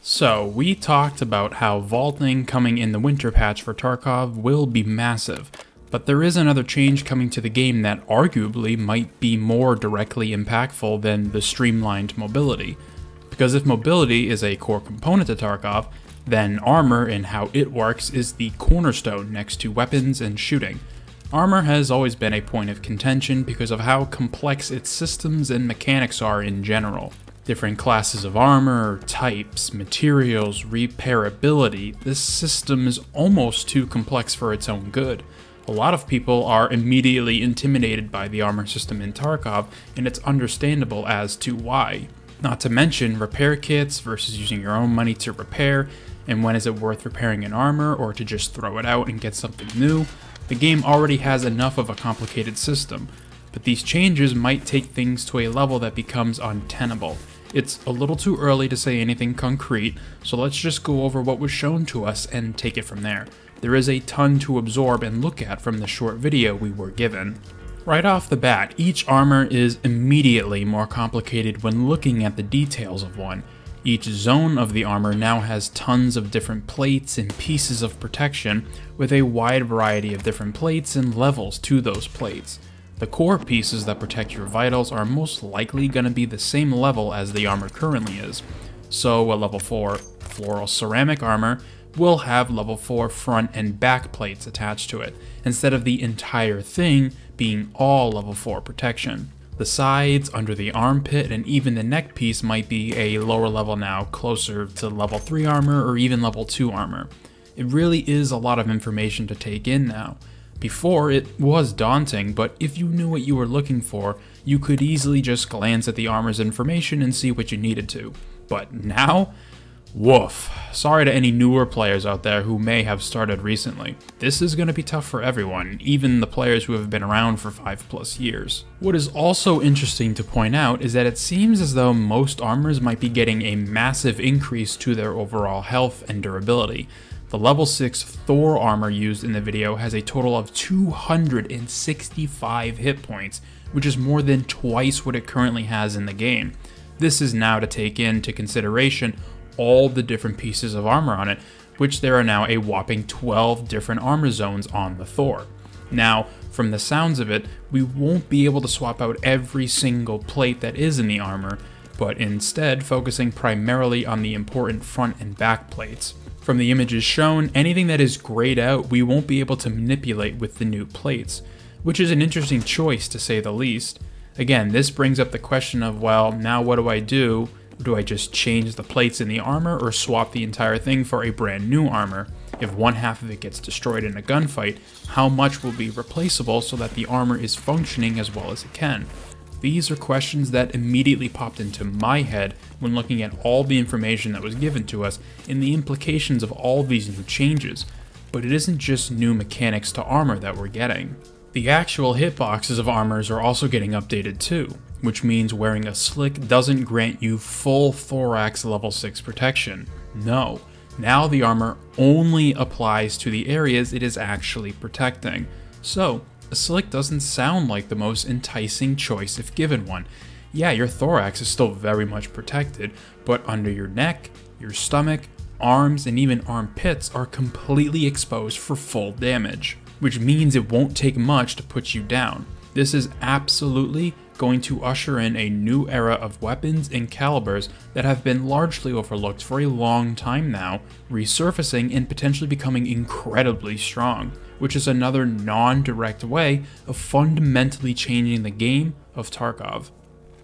So, we talked about how vaulting coming in the winter patch for Tarkov will be massive, but there is another change coming to the game that arguably might be more directly impactful than the streamlined mobility. Because if mobility is a core component to Tarkov, then armor and how it works is the cornerstone next to weapons and shooting. Armor has always been a point of contention because of how complex its systems and mechanics are in general. Different classes of armor, types, materials, repairability, this system is almost too complex for its own good. A lot of people are immediately intimidated by the armor system in Tarkov, and it's understandable as to why. Not to mention repair kits versus using your own money to repair, and when is it worth repairing an armor or to just throw it out and get something new. The game already has enough of a complicated system, but these changes might take things to a level that becomes untenable. It's a little too early to say anything concrete, so let's just go over what was shown to us and take it from there. There is a ton to absorb and look at from the short video we were given. Right off the bat, each armor is immediately more complicated when looking at the details of one. Each zone of the armor now has tons of different plates and pieces of protection, with a wide variety of different plates and levels to those plates. The core pieces that protect your vitals are most likely going to be the same level as the armor currently is. So a level 4 floral ceramic armor will have level 4 front and back plates attached to it, instead of the entire thing being all level 4 protection. The sides, under the armpit, and even the neck piece might be a lower level now, closer to level 3 armor or even level 2 armor. It really is a lot of information to take in now. Before, it was daunting, but if you knew what you were looking for, you could easily just glance at the armor's information and see what you needed to. But now? Woof. Sorry to any newer players out there who may have started recently. This is going to be tough for everyone, even the players who have been around for 5+ years. What is also interesting to point out is that it seems as though most armors might be getting a massive increase to their overall health and durability. The level 6 Thor armor used in the video has a total of 265 hit points, which is more than twice what it currently has in the game. This is now to take into consideration all the different pieces of armor on it, which there are now a whopping 12 different armor zones on the Thor. Now, from the sounds of it, we won't be able to swap out every single plate that is in the armor, but instead focusing primarily on the important front and back plates. From the images shown, anything that is grayed out we won't be able to manipulate with the new plates, which is an interesting choice to say the least. Again, this brings up the question of, well, now what do I do? Do I just change the plates in the armor or swap the entire thing for a brand new armor? If one half of it gets destroyed in a gunfight, how much will be replaceable so that the armor is functioning as well as it can? These are questions that immediately popped into my head when looking at all the information that was given to us and the implications of all these new changes. But it isn't just new mechanics to armor that we're getting. The actual hitboxes of armors are also getting updated too, which means wearing a slick doesn't grant you full thorax level 6 protection. No, now the armor only applies to the areas it is actually protecting. So, a slick doesn't sound like the most enticing choice if given one. Yeah, your thorax is still very much protected, but under your neck, your stomach, arms, and even armpits are completely exposed for full damage, which means it won't take much to put you down. This is absolutely going to usher in a new era of weapons and calibers that have been largely overlooked for a long time now, resurfacing and potentially becoming incredibly strong, which is another non-direct way of fundamentally changing the game of Tarkov.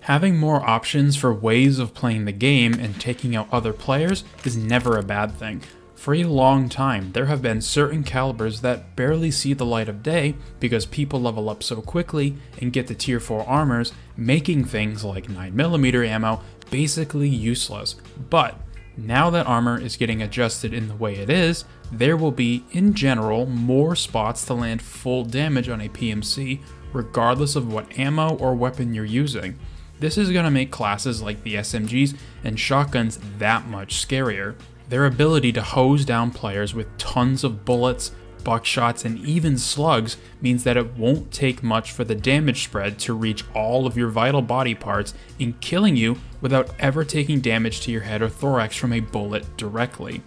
Having more options for ways of playing the game and taking out other players is never a bad thing. For a long time, there have been certain calibers that barely see the light of day because people level up so quickly and get to tier 4 armors, making things like 9mm ammo basically useless. But now that armor is getting adjusted in the way it is, there will be, in general, more spots to land full damage on a PMC, regardless of what ammo or weapon you're using. This is going to make classes like the SMGs and shotguns that much scarier. Their ability to hose down players with tons of bullets, buckshots, and even slugs means that it won't take much for the damage spread to reach all of your vital body parts in killing you without ever taking damage to your head or thorax from a bullet directly.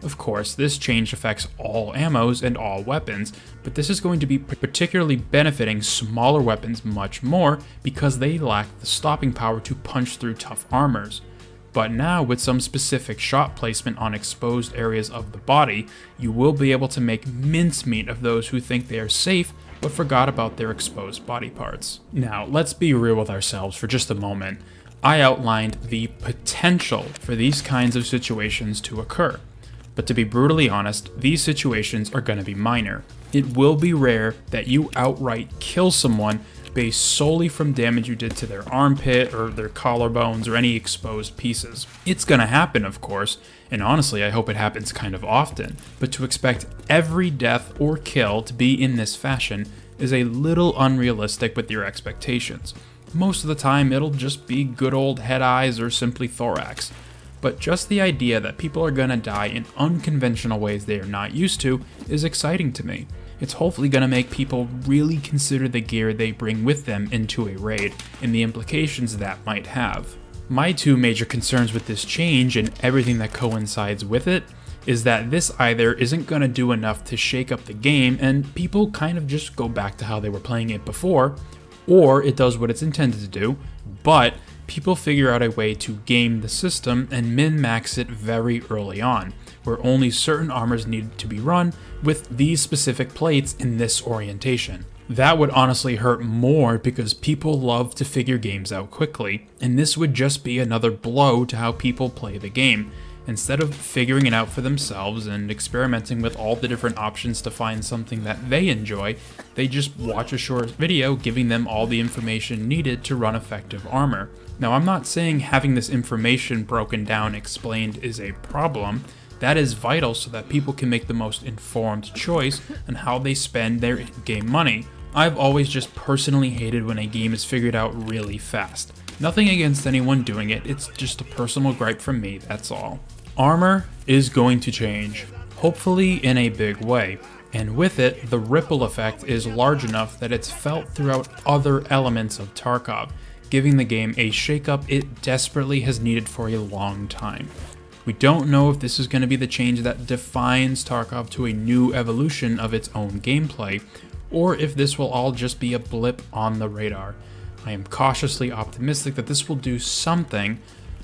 Of course, this change affects all ammos and all weapons, but this is going to be particularly benefiting smaller weapons much more because they lack the stopping power to punch through tough armors. But now, with some specific shot placement on exposed areas of the body, you will be able to make mincemeat of those who think they are safe but forgot about their exposed body parts. Now, let's be real with ourselves for just a moment. I outlined the potential for these kinds of situations to occur. But to be brutally honest, these situations are going to be minor. It will be rare that you outright kill someone based solely from damage you did to their armpit or their collarbones or any exposed pieces. It's going to happen, of course, and honestly I hope it happens kind of often, but to expect every death or kill to be in this fashion is a little unrealistic with your expectations. Most of the time it'll just be good old head eyes or simply thorax. But just the idea that people are gonna die in unconventional ways they are not used to is exciting to me. It's hopefully gonna make people really consider the gear they bring with them into a raid and the implications that might have. My two major concerns with this change and everything that coincides with it is that this either isn't gonna do enough to shake up the game and people kind of just go back to how they were playing it before, or it does what it's intended to do, but people figure out a way to game the system and min-max it very early on, where only certain armors need to be run with these specific plates in this orientation. That would honestly hurt more because people love to figure games out quickly, and this would just be another blow to how people play the game. Instead of figuring it out for themselves and experimenting with all the different options to find something that they enjoy, they just watch a short video giving them all the information needed to run effective armor. Now, I'm not saying having this information broken down explained is a problem. That is vital so that people can make the most informed choice on how they spend their in-game money. I've always just personally hated when a game is figured out really fast. Nothing against anyone doing it, it's just a personal gripe from me, that's all. Armor is going to change, hopefully in a big way, and with it, the ripple effect is large enough that it's felt throughout other elements of Tarkov, giving the game a shakeup it desperately has needed for a long time. We don't know if this is going to be the change that defines Tarkov to a new evolution of its own gameplay, or if this will all just be a blip on the radar. I am cautiously optimistic that this will do something.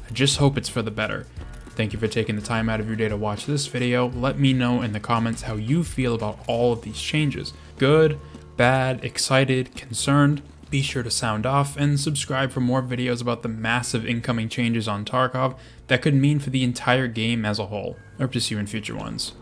I just hope it's for the better. Thank you for taking the time out of your day to watch this video. Let me know in the comments how you feel about all of these changes. Good, bad, excited, concerned. Be sure to sound off and subscribe for more videos about the massive incoming changes on Tarkov that could mean for the entire game as a whole. I hope to see you in future ones.